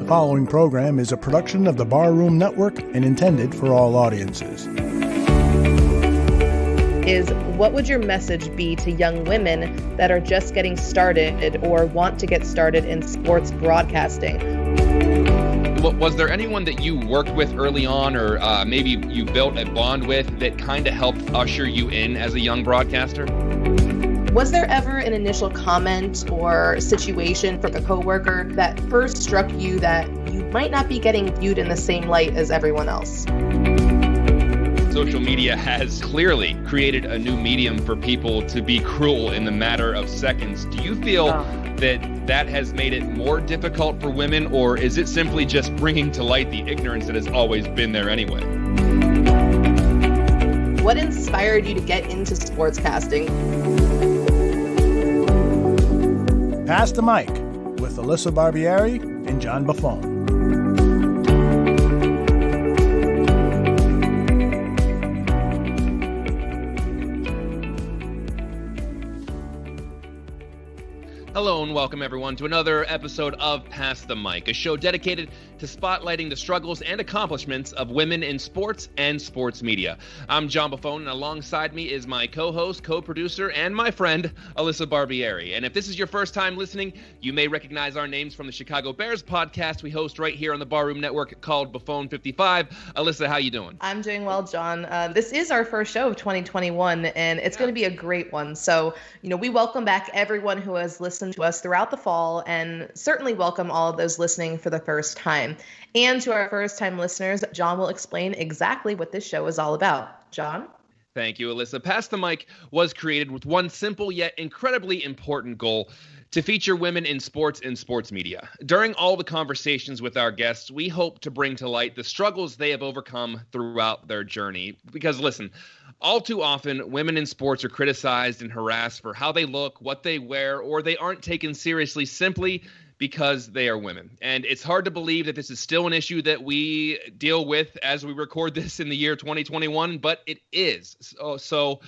The following program is a production of the Barroom Network and intended for all audiences. What would your message be to young women that are just getting started or want to get started in sports broadcasting? Was there anyone that you worked with early on or maybe you built a bond with that kind of helped usher you in as a young broadcaster? Was there ever an initial comment or situation from a coworker that first struck you that you might not be getting viewed in the same light as everyone else? Social media has clearly created a new medium for people to be cruel in the matter of seconds. Do you feel that has made it more difficult for women, or is it simply just bringing to light the ignorance that has always been there anyway? What inspired you to get into sportscasting? Pass the Mic with Alyssa Barbieri and John Buffone. Hello and welcome everyone to another episode of Pass the Mic, a show dedicated to spotlighting the struggles and accomplishments of women in sports and sports media. I'm John Buffone, and alongside me is my co-host, co-producer, and my friend, Alyssa Barbieri. And if this is your first time listening, you may recognize our names from the Chicago Bears podcast we host right here on the Barroom Network called Buffone 55. Alyssa, how you doing? I'm doing well, John. This is our first show of 2021, and it's going to be a great one. So, we welcome back everyone who has listened to us throughout the fall, and certainly welcome all of those listening for the first time. And to our first time listeners, John will explain exactly what this show is all about. John? Thank you, Alyssa. Pass the Mic was created with one simple yet incredibly important goal: to feature women in sports and sports media. During all the conversations with our guests, we hope to bring to light the struggles they have overcome throughout their journey. Because listen, all too often, women in sports are criticized and harassed for how they look, what they wear, or they aren't taken seriously simply because they are women. And it's hard to believe that this is still an issue that we deal with as we record this in the year 2021, but it is. So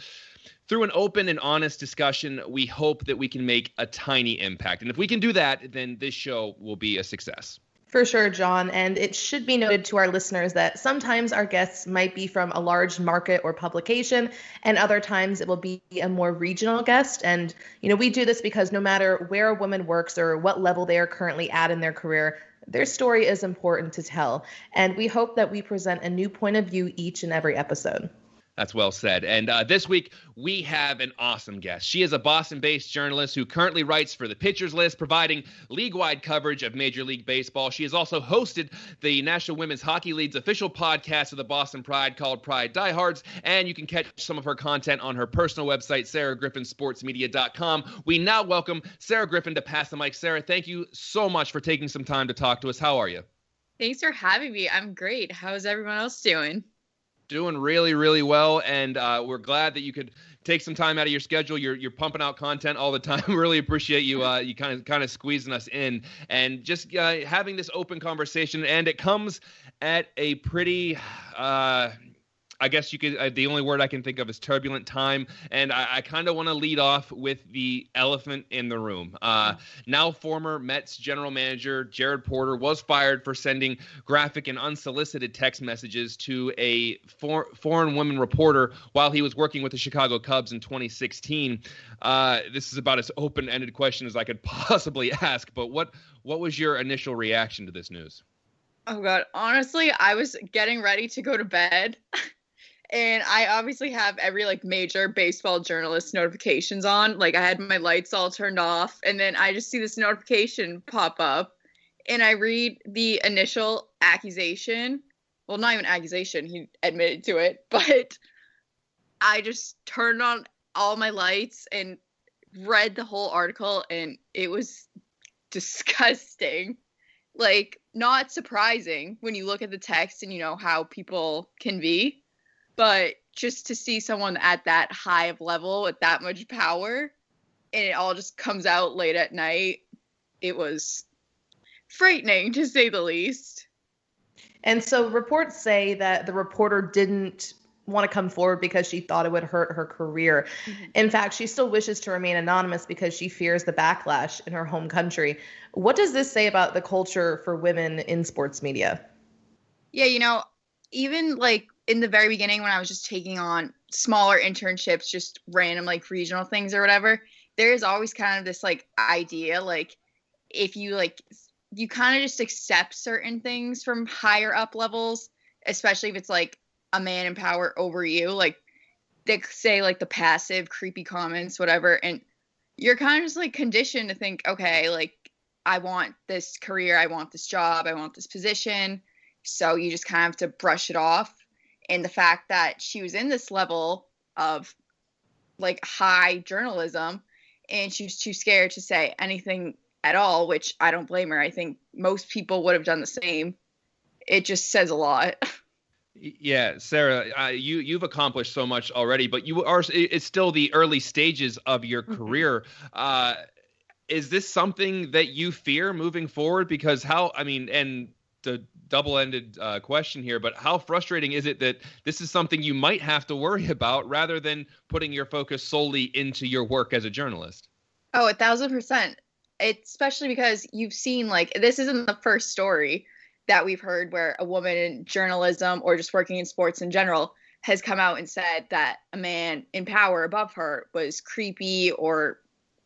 through an open and honest discussion, we hope that we can make a tiny impact. And if we can do that, then this show will be a success. For sure, John. And it should be noted to our listeners that sometimes our guests might be from a large market or publication, and other times it will be a more regional guest. And, we do this because no matter where a woman works or what level they are currently at in their career, their story is important to tell. And we hope that we present a new point of view each and every episode. That's well said. And this week, we have an awesome guest. She is a Boston-based journalist who currently writes for the Pitchers List, providing league-wide coverage of Major League Baseball. She has also hosted the National Women's Hockey League's official podcast of the Boston Pride called Pride Diehards, and you can catch some of her content on her personal website, sarahgriffinsportsmedia.com. We now welcome Sarah Griffin to Pass the Mic. Sarah, thank you so much for taking some time to talk to us. How are you? Thanks for having me. I'm great. How's everyone else doing? Doing really, really well, and we're glad that you could take some time out of your schedule. You're pumping out content all the time. Really appreciate you you kind of squeezing us in and just having this open conversation. And it comes at a pretty I guess you could. The only word I can think of is turbulent time, and I kind of want to lead off with the elephant in the room. Now former Mets general manager Jared Porter was fired for sending graphic and unsolicited text messages to a foreign woman reporter while he was working with the Chicago Cubs in 2016. This is about as open-ended question as I could possibly ask, but what was your initial reaction to this news? Oh, God. Honestly, I was getting ready to go to bed. And I obviously have every major baseball journalist notifications on. I had my lights all turned off, and then I just see this notification pop up, and I read the initial accusation. Well, not even accusation. He admitted to it, but I just turned on all my lights and read the whole article, and it was disgusting. Not surprising when you look at the text and you know how people can be. But just to see someone at that high of level with that much power, and it all just comes out late at night, it was frightening, to say the least. And so reports say that the reporter didn't want to come forward because she thought it would hurt her career. Mm-hmm. In fact, she still wishes to remain anonymous because she fears the backlash in her home country. What does this say about the culture for women in sports media? Yeah, even like in the very beginning when I was just taking on smaller internships, just random like regional things or whatever, there is always kind of this like idea, like if you kind of just accept certain things from higher up levels, especially if it's like a man in power over you, like they say like the passive creepy comments, whatever, and you're kind of just like conditioned to think, okay, like I want this career, I want this job, I want this position, so you just kind of have to brush it off. And the fact that she was in this level of like high journalism and she was too scared to say anything at all, which I don't blame her. I think most people would have done the same. It just says a lot. Yeah, Sarah, you've accomplished so much already, but it's still the early stages of your career. Is this something that you fear moving forward? Because and the double-ended question here, but how frustrating is it that this is something you might have to worry about rather than putting your focus solely into your work as a journalist? Oh, 1,000%. Especially because you've seen, like, this isn't the first story that we've heard where a woman in journalism or just working in sports in general has come out and said that a man in power above her was creepy or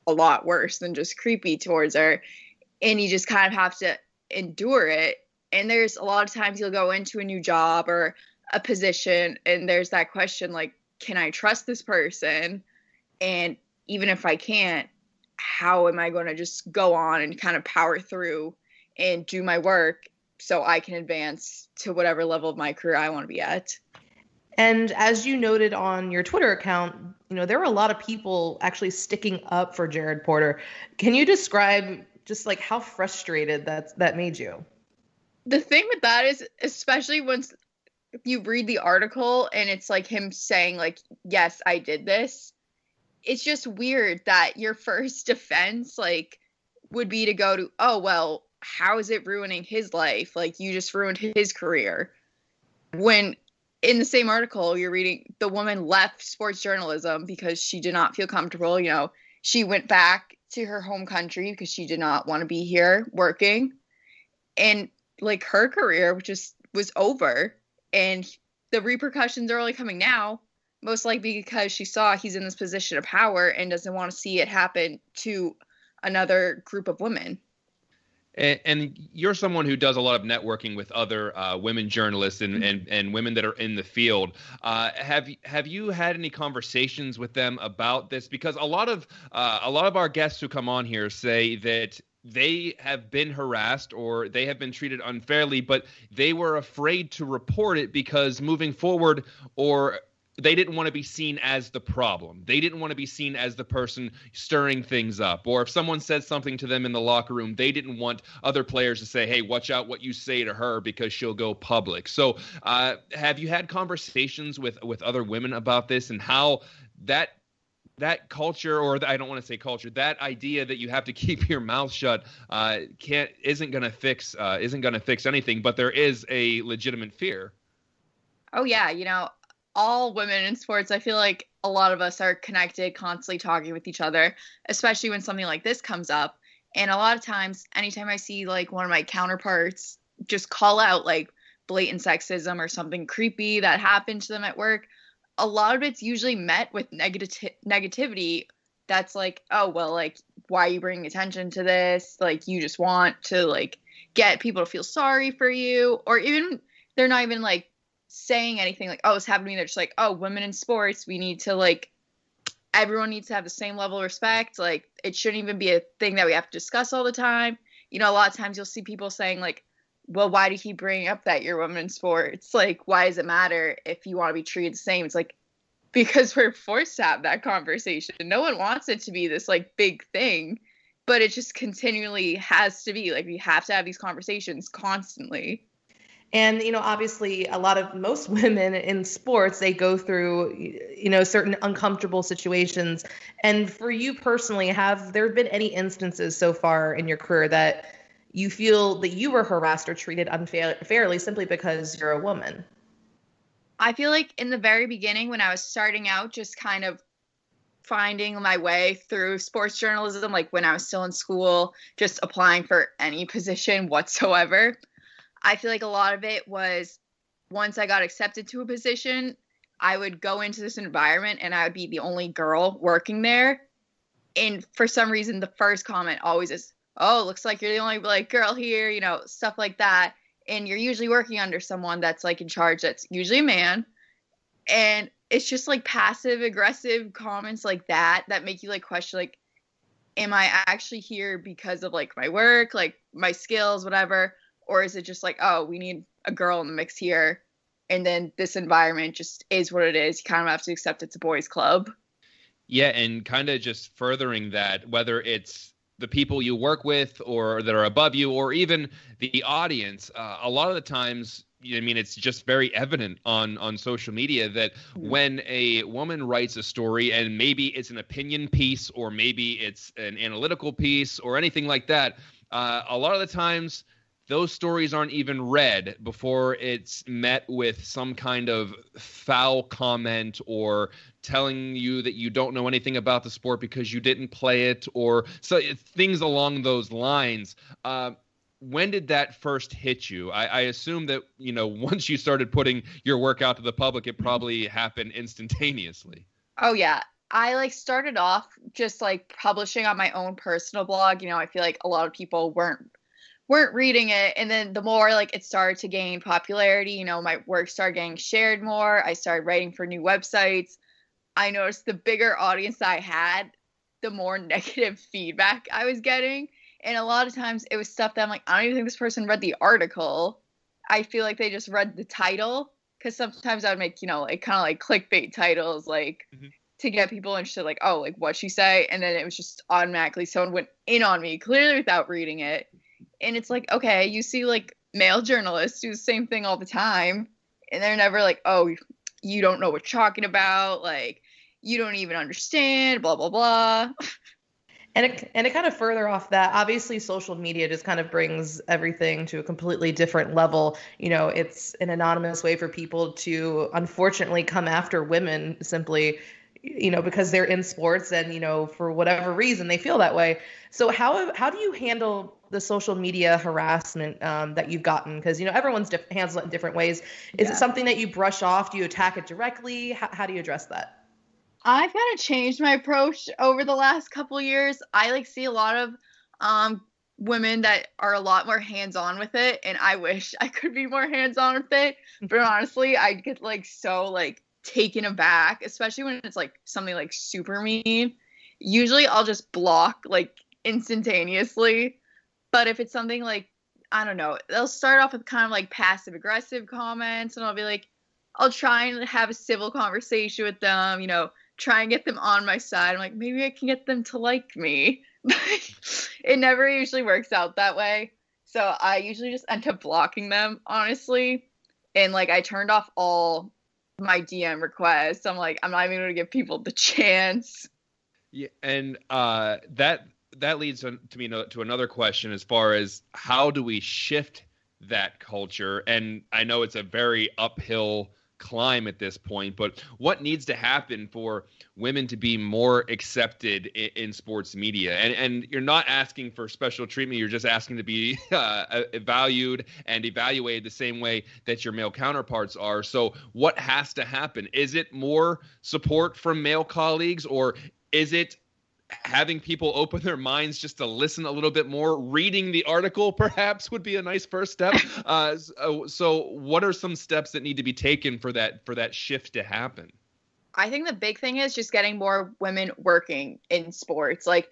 a lot worse than just creepy towards her. And you just kind of have to endure it. And there's a lot of times you'll go into a new job or a position and there's that question like, can I trust this person? And even if I can't, how am I going to just go on and kind of power through and do my work so I can advance to whatever level of my career I want to be at? And as you noted on your Twitter account, there were a lot of people actually sticking up for Jared Porter. Can you describe just like how frustrated that made you? The thing with that is, especially once you read the article and it's like him saying like, yes, I did this. It's just weird that your first defense like would be to go to, oh, well, how is it ruining his life? Like you just ruined his career. When in the same article, you're reading the woman left sports journalism because she did not feel comfortable. She went back to her home country because she did not want to be here working. And like her career just was over. And the repercussions are only coming now, most likely because she saw he's in this position of power and doesn't want to see it happen to another group of women. And you're someone who does a lot of networking with other women journalists and women that are in the field. Have you had any conversations with them about this? Because a lot of our guests who come on here say that they have been harassed or they have been treated unfairly, but they were afraid to report it because moving forward, or they didn't want to be seen as the problem. They didn't want to be seen as the person stirring things up. Or if someone said something to them in the locker room, they didn't want other players to say, hey, watch out what you say to her because she'll go public. So have you had conversations with other women about this and how that culture, or I don't want to say culture, that idea that you have to keep your mouth shut isn't going to fix anything, but there is a legitimate fear? Oh yeah, all women in sports, I feel like a lot of us are connected, constantly talking with each other, especially when something like this comes up. And a lot of times, anytime I see like one of my counterparts just call out like blatant sexism or something creepy that happened to them at work, a lot of it's usually met with negativity. That's like, oh, well, like, why are you bringing attention to this? Like, you just want to like get people to feel sorry for you, or even they're not even like saying anything like, oh, it's happening to me. They're just like, oh, women in sports, we need to like, everyone needs to have the same level of respect. Like, it shouldn't even be a thing that we have to discuss all the time. A lot of times you'll see people saying like, well, why do you keep bringing up that you're a woman in sports? Like, why does it matter if you want to be treated the same? It's like, because we're forced to have that conversation. No one wants it to be this like big thing, but it just continually has to be like, we have to have these conversations constantly. And, obviously most women in sports, they go through, certain uncomfortable situations. And for you personally, have there been any instances so far in your career that you feel that you were harassed or treated unfairly simply because you're a woman? I feel like in the very beginning when I was starting out, just kind of finding my way through sports journalism, like when I was still in school, just applying for any position whatsoever. I feel like a lot of it was once I got accepted to a position, I would go into this environment and I would be the only girl working there. And for some reason, the first comment always is, oh, looks like you're the only like girl here, you know, stuff like that. And you're usually working under someone that's like in charge, that's usually a man. And it's just like passive aggressive comments like that make you like question, like, am I actually here because of like my work, like my skills, whatever? Or is it just like, oh, we need a girl in the mix here? And then this environment just is what it is. You kind of have to accept it's a boys' club. Yeah, and kind of just furthering that, whether it's the people you work with or that are above you or even the audience, a lot of the times, I mean, it's just very evident on social media that when a woman writes a story, and maybe it's an opinion piece or maybe it's an analytical piece or anything like that, a lot of the times those stories aren't even read before it's met with some kind of foul comment or telling you that you don't know anything about the sport because you didn't play it, or so things along those lines. When did that first hit you? I assume that, you know, once you started putting your work out to the public, it probably happened instantaneously. Oh, yeah. I like started off just like publishing on my own personal blog. You know, I feel like a lot of people weren't reading it, and then the more like it started to gain popularity, you know, my work started getting shared more. I started writing for new websites. I noticed the bigger audience I had, the more negative feedback I was getting, and a lot of times it was stuff that I'm like, I don't even think this person read the article. I feel like they just read the title, because sometimes I would make, you know, like kind of like clickbait titles, like to get people interested, like, oh, like what'd she say? And then it was just automatically someone went in on me clearly without reading it. And it's like, okay, you see like male journalists do the same thing all the time. And they're never like, oh, you don't know what you're talking about. Like, you don't even understand, blah, blah, blah. And it kind of further off that, obviously social media just kind of brings everything to a completely different level. You know, it's an anonymous way for people to unfortunately come after women simply, you know, because they're in sports and, you know, for whatever reason they feel that way. So how do you handle the social media harassment that you've gotten? Because, you know, everyone's handles it in different ways. Is it something that you brush off? Do you attack it directly? How do you address that? I've kind of changed my approach over the last couple years. I like see a lot of women that are a lot more hands-on with it, and I wish I could be more hands-on with it. But honestly, I get like so like taken aback, especially when it's like something like super mean. Usually I'll just block like instantaneously. But if it's something like, I don't know, they'll start off with kind of like passive aggressive comments, and I'll be like, I'll try and have a civil conversation with them, you know, try and get them on my side. I'm like, maybe I can get them to like me. But it never usually works out that way. So I usually just end up blocking them, honestly. And like I turned off all my DM requests. I'm like, I'm not even going to give people the chance. Yeah, and that leads to me to another question as far as how do we shift that culture? And I know it's a very uphill climb at this point, but what needs to happen for women to be more accepted in sports media? And you're not asking for special treatment. You're just asking to be valued and evaluated the same way that your male counterparts are. So what has to happen? Is it more support from male colleagues, or is it having people open their minds just to listen a little bit more? Reading the article perhaps would be a nice first step. So what are some steps that need to be taken for that shift to happen? I think the big thing is just getting more women working in sports, like,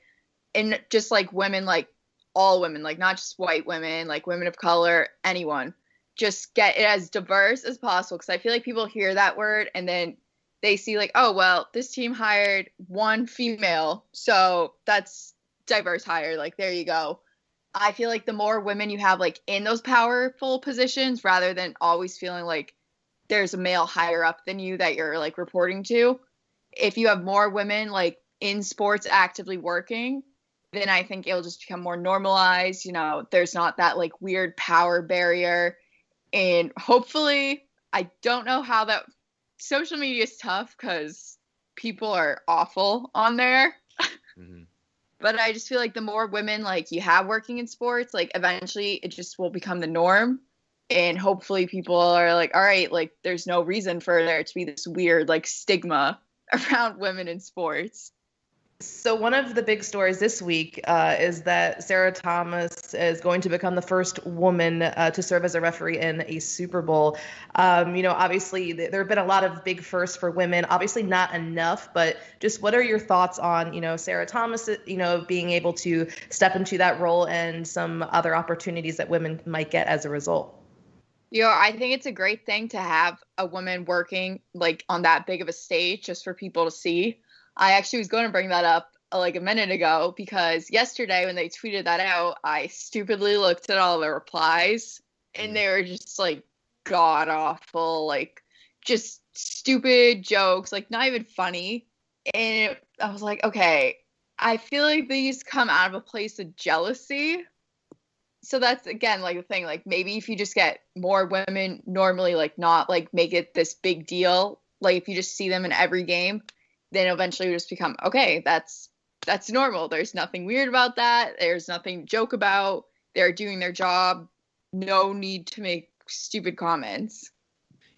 and just like women, like all women, like not just white women, like women of color, anyone. Just get it as diverse as possible, because I feel like people hear that word and then they see like, oh, well, this team hired one female, so that's diverse hire. Like, there you go. I feel like the more women you have like in those powerful positions, rather than always feeling like there's a male higher up than you that you're like reporting to, if you have more women like in sports actively working, then I think it'll just become more normalized. You know, there's not that like weird power barrier. And hopefully, I don't know how that social media is tough because people are awful on there. Mm-hmm. But I just feel like the more women like you have working in sports, like eventually it just will become the norm. And hopefully people are like, all right, like there's no reason for there to be this weird like stigma around women in sports. So one of the big stories this week is that Sarah Thomas is going to become the first woman to serve as a referee in a Super Bowl. Obviously there have been a lot of big firsts for women, obviously not enough, but just what are your thoughts on, Sarah Thomas, being able to step into that role and some other opportunities that women might get as a result? I think it's a great thing to have a woman working like on that big of a stage just for people to see. I actually was going to bring that up like a minute ago because yesterday when they tweeted that out, I stupidly looked at all the replies and they were just like god awful, like just stupid jokes, like not even funny. And I was like, okay, I feel like these come out of a place of jealousy. So that's again like the thing, like maybe if you just get more women normally like not like make it this big deal, like if you just see them in every game, then eventually we just become, okay, that's normal. There's nothing weird about that. There's nothing to joke about. They're doing their job. No need to make stupid comments.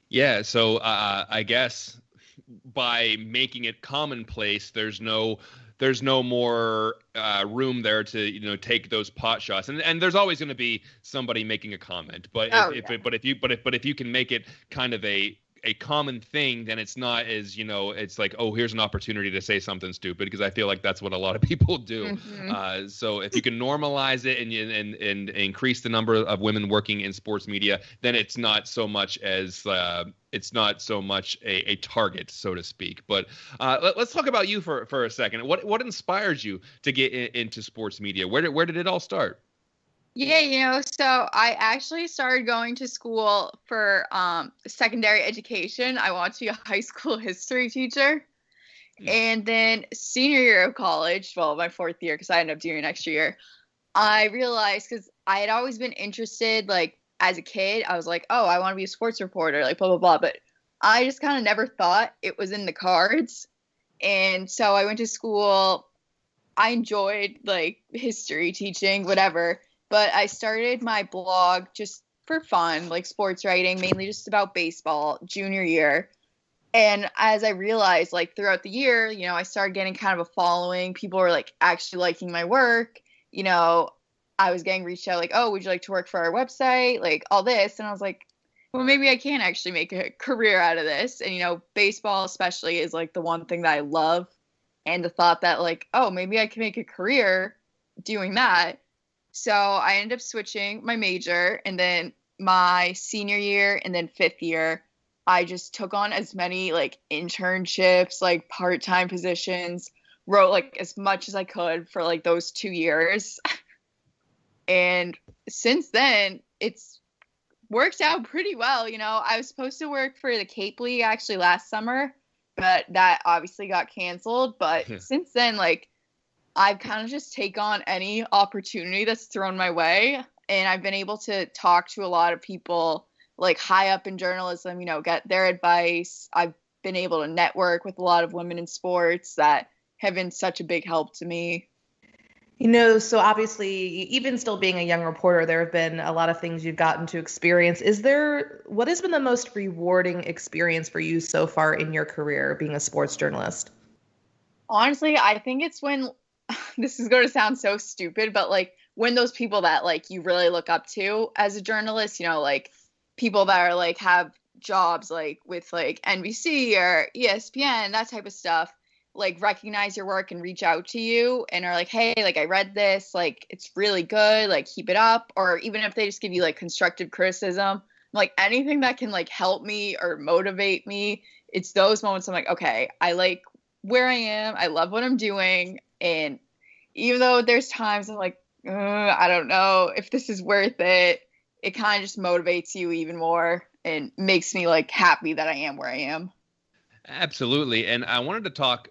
Yeah, so I guess by making it commonplace, there's no more room there to take those pot shots, and there's always going to be somebody making a comment. But if you can make it kind of a common thing, then it's not as it's like, oh, here's an opportunity to say something stupid, because I feel like that's what a lot of people do. Mm-hmm. So if you can normalize it and increase the number of women working in sports media, then it's not so much as a target, so to speak. But let's talk about you for a second. What inspires you to get into sports media? Where did it all start? Yeah, so I actually started going to school for secondary education. I want to be a high school history teacher. And then senior year of college, well, my fourth year, because I ended up doing an extra year, I realized, because I had always been interested, like, as a kid, I was like, oh, I want to be a sports reporter, like, blah, blah, blah. But I just kind of never thought it was in the cards. And so I went to school. I enjoyed, like, history teaching, whatever. But I started my blog just for fun, like sports writing, mainly just about baseball, junior year. And as I realized, like throughout the year, I started getting kind of a following. People were like actually liking my work. I was getting reached out like, oh, would you like to work for our website? Like all this. And I was like, well, maybe I can actually make a career out of this. And, baseball especially is like the one thing that I love. And the thought that like, oh, maybe I can make a career doing that. So I ended up switching my major, and then my senior year and then fifth year, I just took on as many like internships, like part-time positions, wrote like as much as I could for like those 2 years. And since then, it's worked out pretty well. I was supposed to work for the Cape League actually last summer, but that obviously got canceled. But since then, like, I've kind of just take on any opportunity that's thrown my way. And I've been able to talk to a lot of people like high up in journalism, get their advice. I've been able to network with a lot of women in sports that have been such a big help to me. So obviously, even still being a young reporter, there have been a lot of things you've gotten to experience. What has been the most rewarding experience for you so far in your career being a sports journalist? Honestly, I think it's when, this is going to sound so stupid, but like when those people that like you really look up to as a journalist, like people that are like have jobs like with like NBC or ESPN, that type of stuff, like recognize your work and reach out to you and are like, hey, like I read this, like it's really good, like keep it up. Or even if they just give you like constructive criticism, like anything that can like help me or motivate me, it's those moments I'm like, okay, I like where I am, I love what I'm doing. And even though there's times I'm like, I don't know if this is worth it, it kind of just motivates you even more and makes me like happy that I am where I am. Absolutely. And I wanted to talk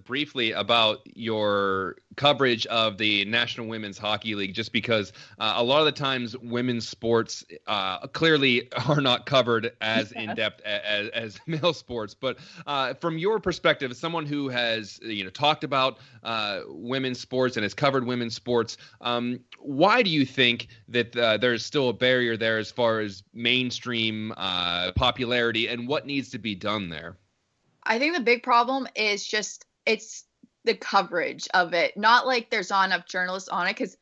briefly about your coverage of the National Women's Hockey League, just because a lot of the times women's sports clearly are not covered as in depth as male sports. But from your perspective, as someone who has talked about women's sports and has covered women's sports, why do you think that there's still a barrier there as far as mainstream popularity, and what needs to be done there? I think the big problem is just it's the coverage of it. Not like there's not enough journalists on it, because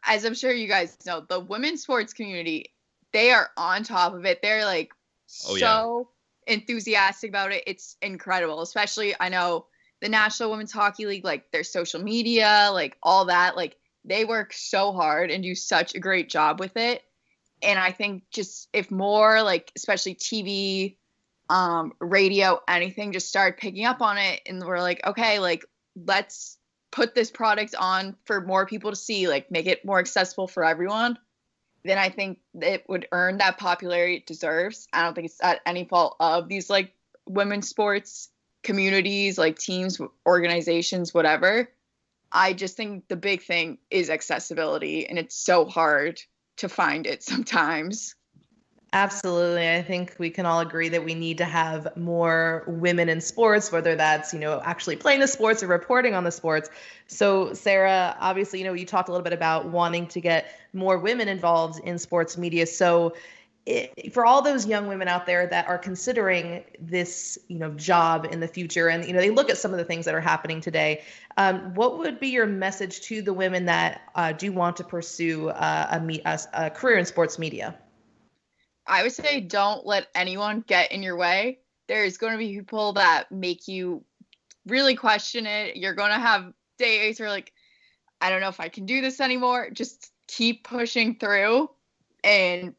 as I'm sure you guys know, the women's sports community, they are on top of it. They're like enthusiastic about it. It's incredible. Especially, I know the National Women's Hockey League, like their social media, like all that, like they work so hard and do such a great job with it. And I think just if more, like especially TV, radio, anything, just start picking up on it, and we're like, okay, like let's put this product on for more people to see, like make it more accessible for everyone, then I think it would earn that popularity it deserves. I don't think it's at any fault of these like women's sports communities, like teams, organizations, whatever. I just think the big thing is accessibility, and it's so hard to find it sometimes. Absolutely. I think we can all agree that we need to have more women in sports, whether that's, actually playing the sports or reporting on the sports. So Sarah, obviously, you talked a little bit about wanting to get more women involved in sports media. So for all those young women out there that are considering this, job in the future, and, they look at some of the things that are happening today, what would be your message to the women that do want to pursue a career in sports media? I would say don't let anyone get in your way. There's going to be people that make you really question it. You're going to have days where like, I don't know if I can do this anymore. Just keep pushing through and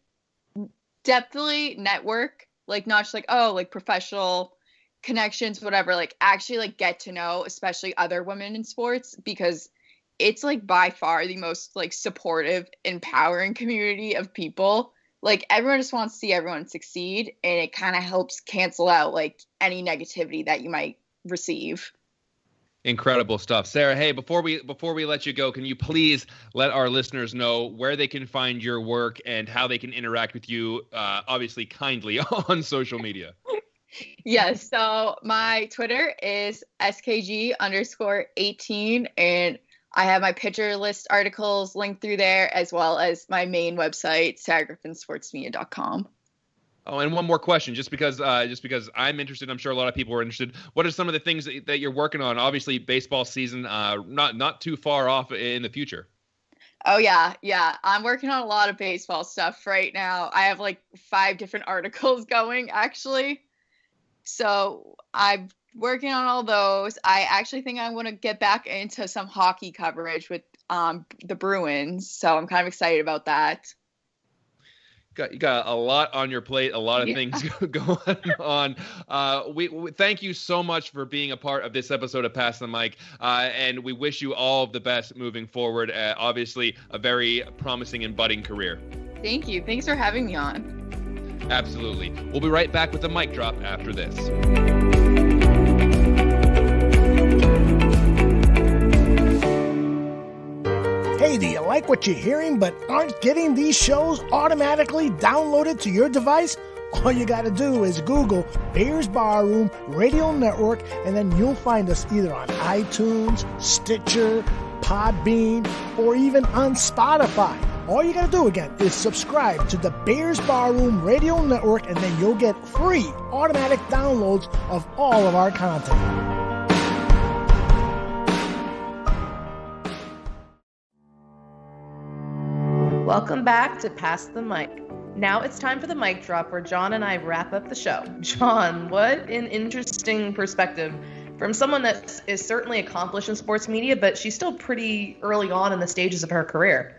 definitely network, like not just like, oh, like professional connections, whatever, like actually like get to know, especially other women in sports, because it's like by far the most like supportive, empowering community of people. Like everyone just wants to see everyone succeed, and it kind of helps cancel out like any negativity that you might receive. Incredible stuff. Sarah, hey, before we let you go, can you please let our listeners know where they can find your work and how they can interact with you, obviously kindly, on social media? Yes. So my Twitter is skg_18, and I have my picture list articles linked through there, as well as my main website, sarahgriffinsportsmedia.com. Oh, and one more question, just because I'm interested, I'm sure a lot of people are interested. What are some of the things that you're working on? Obviously, baseball season, not too far off in the future. Oh, yeah. I'm working on a lot of baseball stuff right now. I have like 5 different articles going, actually. So I'm working on all those. I actually think I want to get back into some hockey coverage with the Bruins, so I'm kind of excited about that. You got a lot on your plate, a lot of things going on. We thank you so much for being a part of this episode of Pass the Mic, and we wish you all the best moving forward. Obviously, a very promising and budding career. Thank you. Thanks for having me on. Absolutely. We'll be right back with the mic drop after this. Hey, do you like what you're hearing but aren't getting these shows automatically downloaded to your device? All you got to do is Google Bears Barroom Radio Network, and then you'll find us either on iTunes, Stitcher, Podbean, or even on Spotify. All you got to do, again, is subscribe to the Bears Barroom Radio Network, and then you'll get free automatic downloads of all of our content. Welcome back to Pass the Mic. Now it's time for the mic drop, where John and I wrap up the show. John, what an interesting perspective from someone that is certainly accomplished in sports media, but she's still pretty early on in the stages of her career.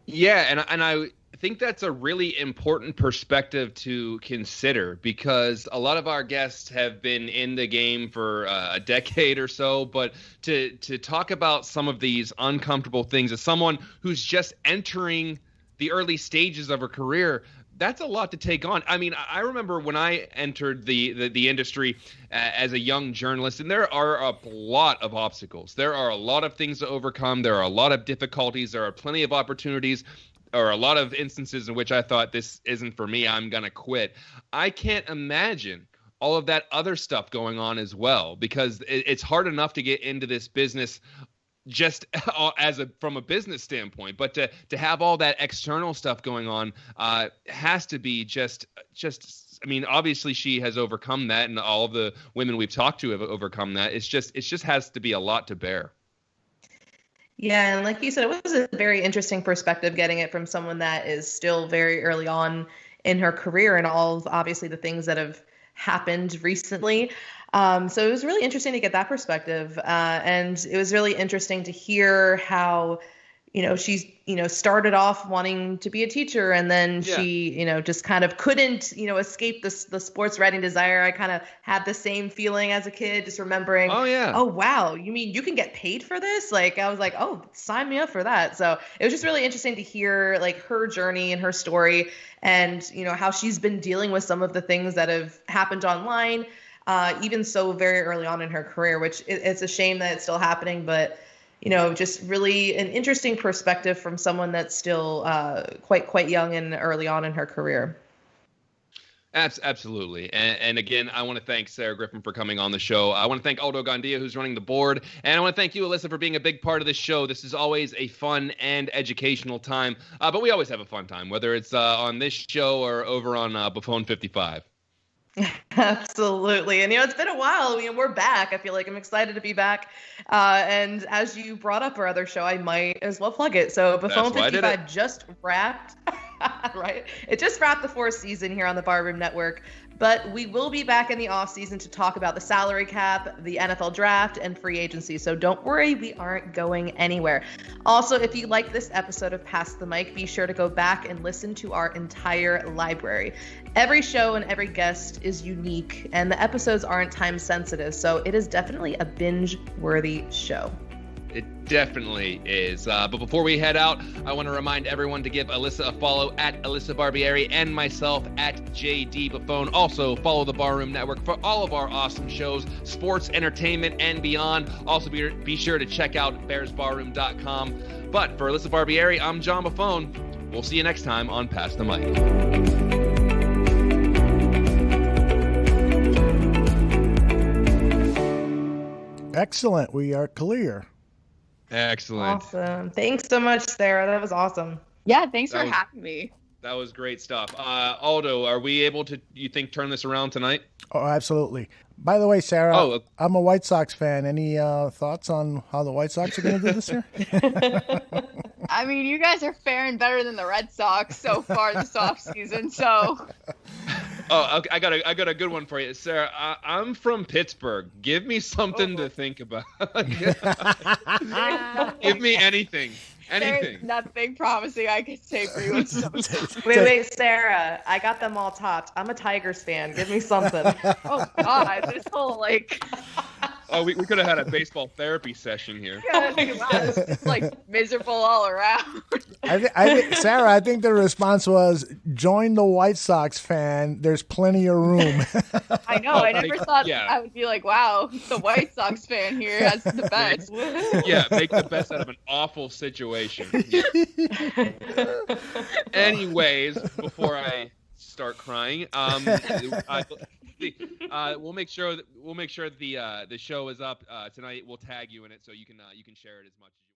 Yeah, and I think that's a really important perspective to consider, because a lot of our guests have been in the game for a decade or so, but to talk about some of these uncomfortable things as someone who's just entering the early stages of her career, That's a lot to take on. I mean, I remember when I entered the industry as a young journalist, and there are a lot of obstacles. There are a lot of things to overcome. There are a lot of difficulties. There are plenty of opportunities, or a lot of instances in which I thought, this isn't for me, I'm going to quit. I can't imagine all of that other stuff going on as well, because it's hard enough to get into this business just from a business standpoint, but to have all that external stuff going on has to be just I mean, obviously she has overcome that, and all of the women we've talked to have overcome that. It just has to be a lot to bear. Yeah, and like you said, it was a very interesting perspective getting it from someone that is still very early on in her career, and all of obviously the things that have happened recently. So it was really interesting to get that perspective. And it was really interesting to hear how, she's, started off wanting to be a teacher, and then she, just kind of couldn't, escape the sports writing desire. I kind of had the same feeling as a kid, just remembering, oh, wow, you mean you can get paid for this? Like, I was like, oh, sign me up for that. So it was just really interesting to hear like her journey and her story, and, how she's been dealing with some of the things that have happened online, even so very early on in her career, which it's a shame that it's still happening, but just really an interesting perspective from someone that's still quite young and early on in her career. Absolutely. And again, I want to thank Sarah Griffin for coming on the show. I want to thank Aldo Gandia, who's running the board. And I want to thank you, Alyssa, for being a big part of this show. This is always a fun and educational time. But we always have a fun time, whether it's on this show or over on Buffone 55. Absolutely. And, it's been a while. We're back. I feel like I'm excited to be back. And as you brought up our other show, I might as well plug it. So Buffone 55 just wrapped, right? It just wrapped the 4th season here on the Barroom Network. But we will be back in the off season to talk about the salary cap, the NFL draft, and free agency. So don't worry, we aren't going anywhere. Also, if you like this episode of Pass the Mic, be sure to go back and listen to our entire library. Every show and every guest is unique, and the episodes aren't time sensitive. So it is definitely a binge-worthy show. It definitely is. But before we head out, I want to remind everyone to give Alyssa a follow at Alyssa Barbieri and myself at JD Buffone. Also, follow the Barroom Network for all of our awesome shows, sports, entertainment, and beyond. Also, be sure to check out bearsbarroom.com. But for Alyssa Barbieri, I'm John Buffone. We'll see you next time on Pass the Mic. Excellent. We are clear. Excellent. Awesome. Thanks so much, Sarah. That was awesome. Yeah, thanks for having me. That was great stuff. Aldo, are we able to, you think, turn this around tonight? Oh, absolutely. By the way, Sarah, I'm a White Sox fan. Any thoughts on how the White Sox are going to do this year? I mean, you guys are faring better than the Red Sox so far this offseason, so... Oh, okay, I got a good one for you, Sarah. I'm from Pittsburgh. Give me something to think about. Give me anything. There's nothing promising I could say for you. Wait, Sarah. I got them all topped. I'm a Tigers fan. Give me something. Oh God, this whole Oh, we could have had a baseball therapy session here. Wow, this is miserable all around. Sarah, I think the response was, join the White Sox fan. There's plenty of room. I know. I never thought I would be like, wow, the White Sox fan here has the best. Make the best out of an awful situation. Anyways, before I start crying, we'll make sure the show is up tonight. We'll tag you in it so you can share it as much as you